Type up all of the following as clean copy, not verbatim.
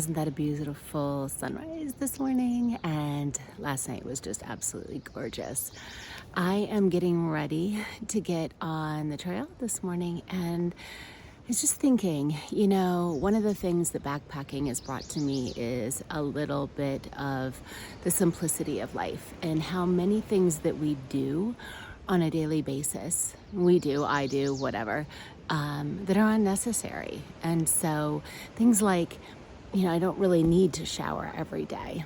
Wasn't that a beautiful sunrise this morning? And last night was just absolutely gorgeous. I am getting ready to get on the trail this morning, and I was just thinking, one of the things that backpacking has brought to me is a little bit of the simplicity of life and how many things that we do on a daily basis, I do, whatever, that are unnecessary. And so things like, I don't really need to shower every day.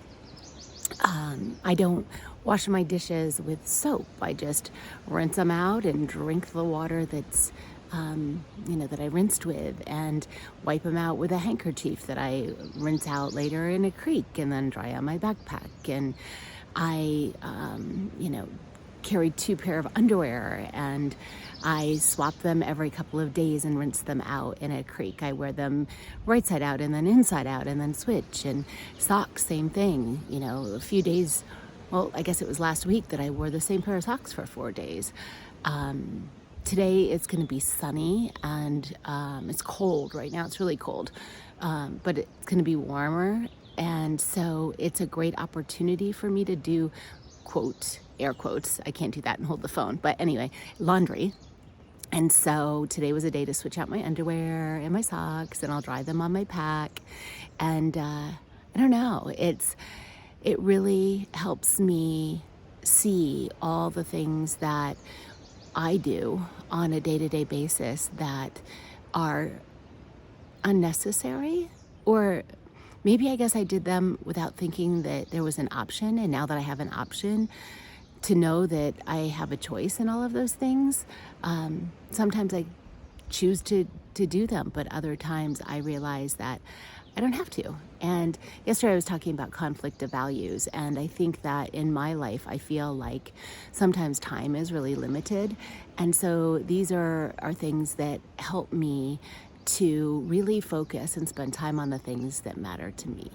I don't wash my dishes with soap. I just rinse them out and drink the water that's, that I rinsed with, and wipe them out with a handkerchief that I rinse out later in a creek and then dry on my backpack. And I, carried 2 pair of underwear, and I swap them every couple of days and rinse them out in a creek. I wear them right side out and then inside out and then switch. And socks, same thing. A few days, well, I guess it was last week that I wore the same pair of socks for 4 days. Today it's going to be sunny, and it's cold right now. It's really cold, but it's going to be warmer. And so it's a great opportunity for me to do, quote, air quotes, I can't do that and hold the phone, but anyway, laundry. And so today was a day to switch out my underwear and my socks, and I'll dry them on my pack. And I don't know, it really helps me see all the things that I do on a day-to-day basis that are unnecessary, or maybe I guess I did them without thinking that there was an option. And now that I have an option, to know that I have a choice in all of those things, sometimes I choose to do them, but other times I realize that I don't have to. And yesterday I was talking about conflict of values, and I think that in my life I feel like sometimes time is really limited, and so these are things that help me to really focus and spend time on the things that matter to me.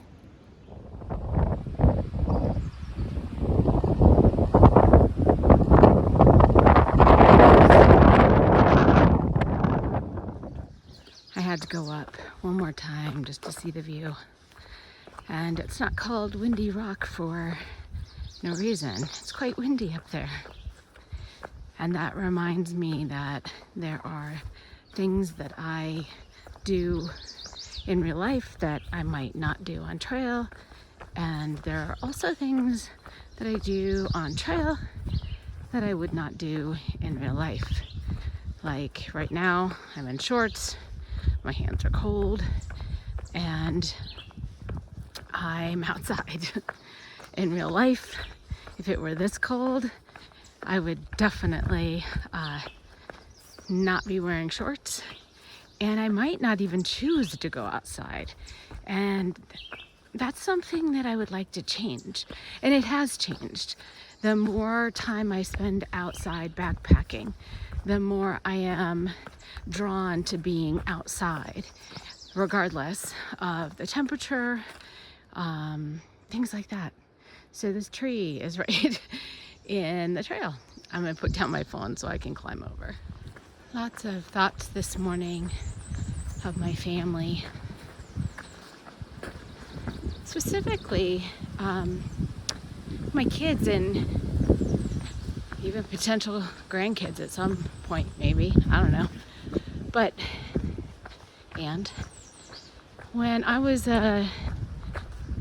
I had to go up one more time just to see the view. And it's not called Windy Rock for no reason. It's quite windy up there. And that reminds me that there are things that I do in real life that I might not do on trail. And there are also things that I do on trail that I would not do in real life. Like right now, I'm in shorts, my hands are cold, and I'm outside. In real life, if it were this cold, I would definitely not be wearing shorts, and I might not even choose to go outside. And that's something that I would like to change, and it has changed. The more time I spend outside backpacking, the more I am drawn to being outside, regardless of the temperature, things like that. So this tree is right in the trail. I'm gonna put down my phone so I can climb over. Lots of thoughts this morning of my family. Specifically, my kids and even potential grandkids at some point, maybe, I don't know. But, and when I was in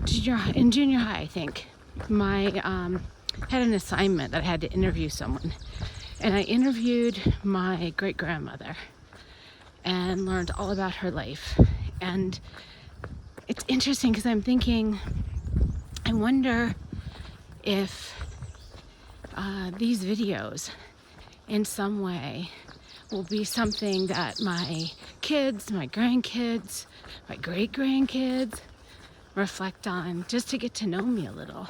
junior high, I think, my had an assignment that I had to interview someone. And I interviewed my great-grandmother and learned all about her life. And it's interesting because I'm thinking, I wonder if these videos in some way will be something that my kids, my grandkids, my great-grandkids reflect on, just to get to know me a little.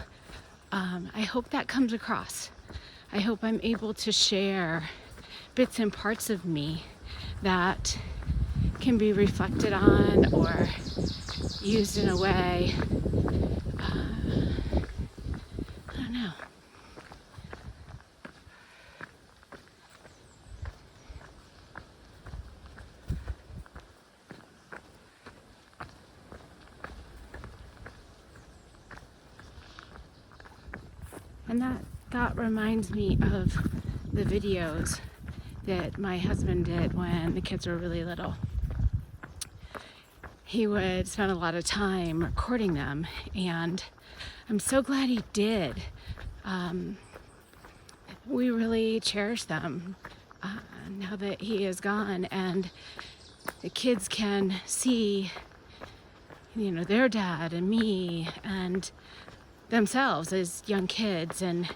I hope that comes across. I hope I'm able to share bits and parts of me that can be reflected on or used in a way, I don't know. And that thought reminds me of the videos that my husband did when the kids were really little. He would spend a lot of time recording them, and I'm so glad he did. We really cherish them now that he is gone, and the kids can see, their dad and me and themselves as young kids. And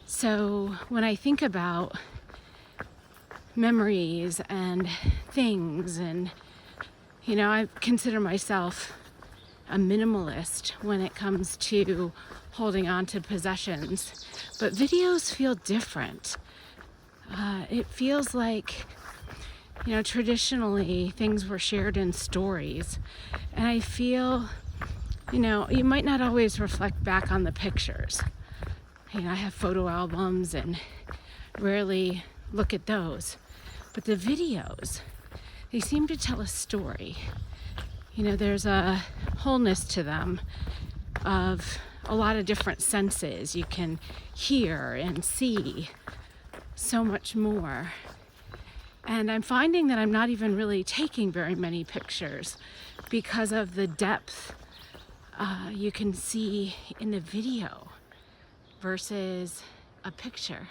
so when I think about memories and things, and I consider myself a minimalist when it comes to holding on to possessions, but videos feel different. It feels like, traditionally things were shared in stories, and I feel, you might not always reflect back on the pictures. I have photo albums and rarely look at those, but the videos, they seem to tell a story. There's a wholeness to them of a lot of different senses. You can hear and see so much more. And I'm finding that I'm not even really taking very many pictures because of the depth you can see in the video versus a picture.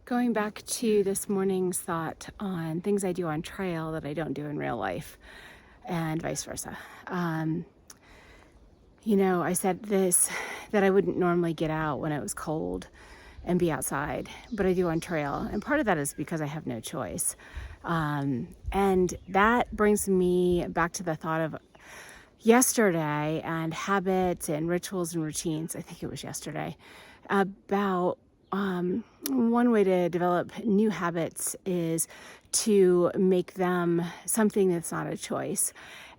Going back to this morning's thought on things I do on trail that I don't do in real life, and vice versa. I said this, that I wouldn't normally get out when it was cold and be outside, but I do on trail. And part of that is because I have no choice. And that brings me back to the thought of yesterday and habits and rituals and routines. I think it was yesterday, about one way to develop new habits is to make them something that's not a choice.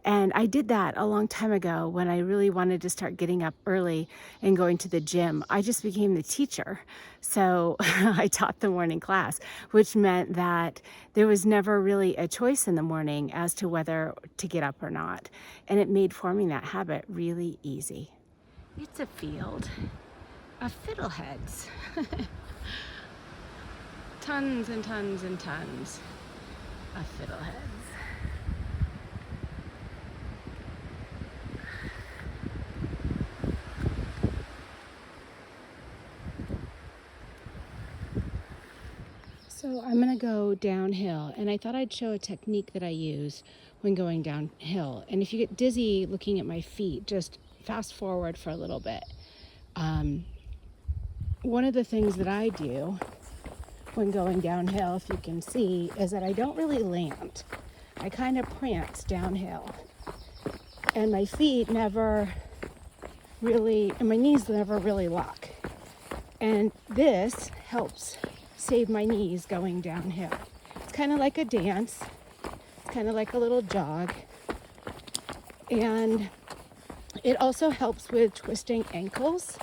And I did that a long time ago when I really wanted to start getting up early and going to the gym. I just became the teacher. So I taught the morning class, which meant that there was never really a choice in the morning as to whether to get up or not. And it made forming that habit really easy. It's a field of fiddleheads. Tons and tons and tons of fiddleheads. So I'm gonna go downhill, and I thought I'd show a technique that I use when going downhill. And if you get dizzy looking at my feet, just fast forward for a little bit. One of the things that I do when going downhill, if you can see, is that I don't really land. I kind of prance downhill, and my feet never really, and my knees never really lock. And this helps save my knees going downhill. It's kind of like a dance. It's kind of like a little jog. And it also helps with twisting ankles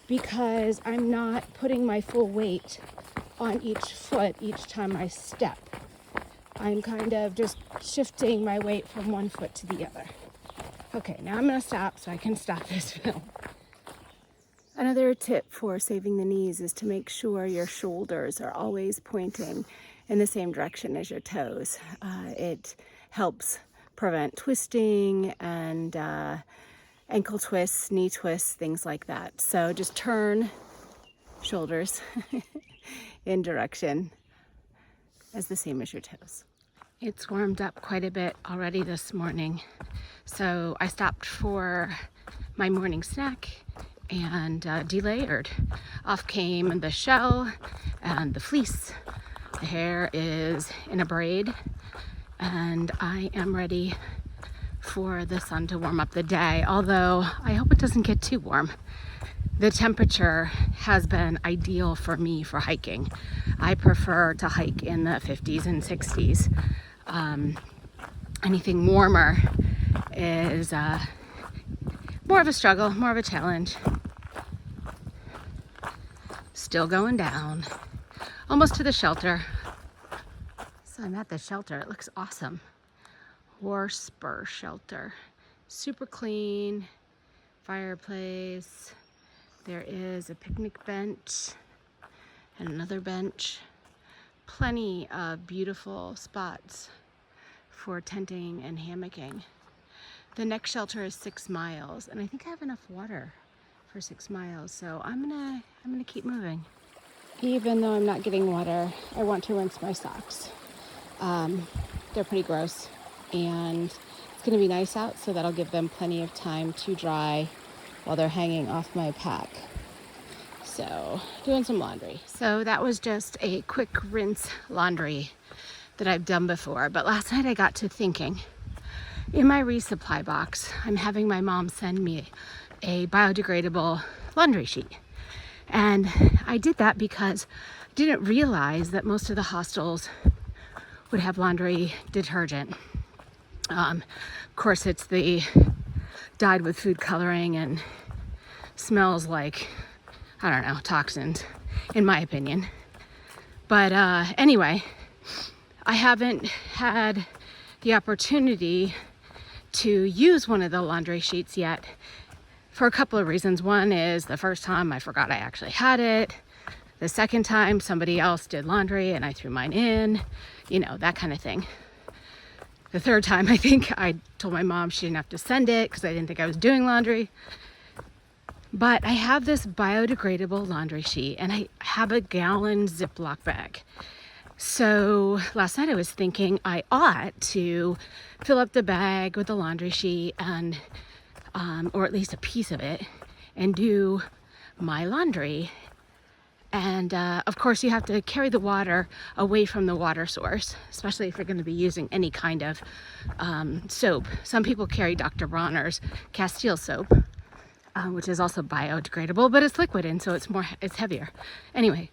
because I'm not putting my full weight on each foot each time I step. I'm kind of just shifting my weight from one foot to the other. Okay, now I'm gonna stop so I can stop this film. Another tip for saving the knees is to make sure your shoulders are always pointing in the same direction as your toes. It helps prevent twisting and ankle twists, knee twists, things like that. So just turn shoulders in direction as the same as your toes. It's warmed up quite a bit already this morning. So I stopped for my morning snack and delayered. Off came the shell and the fleece. The hair is in a braid, and I am ready for the sun to warm up the day, although I hope it doesn't get too warm. The temperature has been ideal for me for hiking. I prefer to hike in the 50s and 60s. Anything warmer is more of a struggle, more of a challenge. Still going down, almost to the shelter. So I'm at the shelter. It looks awesome. Warspur shelter. Super clean, fireplace. There is a picnic bench and another bench. Plenty of beautiful spots for tenting and hammocking. The next shelter is 6 miles, and I think I have enough water for 6 miles, so I'm gonna keep moving. Even though I'm not getting water, I want to rinse my socks. They're pretty gross, and it's gonna be nice out, so that'll give them plenty of time to dry while they're hanging off my pack. So, doing some laundry. So that was just a quick rinse laundry that I've done before, but last night I got to thinking, in my resupply box, I'm having my mom send me a biodegradable laundry sheet. And I did that because I didn't realize that most of the hostels would have laundry detergent. Of course, it's the dyed with food coloring and smells like, I don't know, toxins, in my opinion. But anyway, I haven't had the opportunity to use one of the laundry sheets yet for a couple of reasons. One is the first time I forgot I actually had it. The second time somebody else did laundry and I threw mine in, you know, that kind of thing. The third time, I think I told my mom she didn't have to send it because I didn't think I was doing laundry. But I have this biodegradable laundry sheet and I have a gallon Ziploc bag. So last night I was thinking I ought to fill up the bag with the laundry sheet and, or at least a piece of it, and do my laundry. And of course you have to carry the water away from the water source, especially if you're going to be using any kind of soap. Some people carry Dr. Bronner's Castile soap, which is also biodegradable, but it's liquid and so it's heavier. Anyway,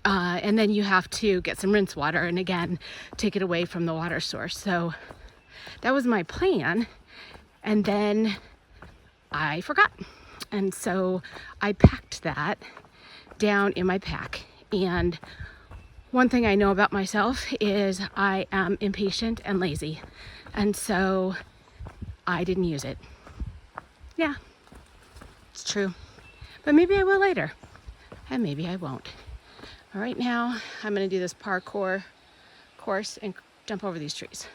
and then you have to get some rinse water and again take it away from the water source. So that was my plan, and then I forgot, and so I packed that down in my pack. And one thing I know about myself is I am impatient and lazy, and so I didn't use it. Yeah, it's true, but maybe I will later, and maybe I won't. All right, now I'm going to do this parkour course and jump over these trees.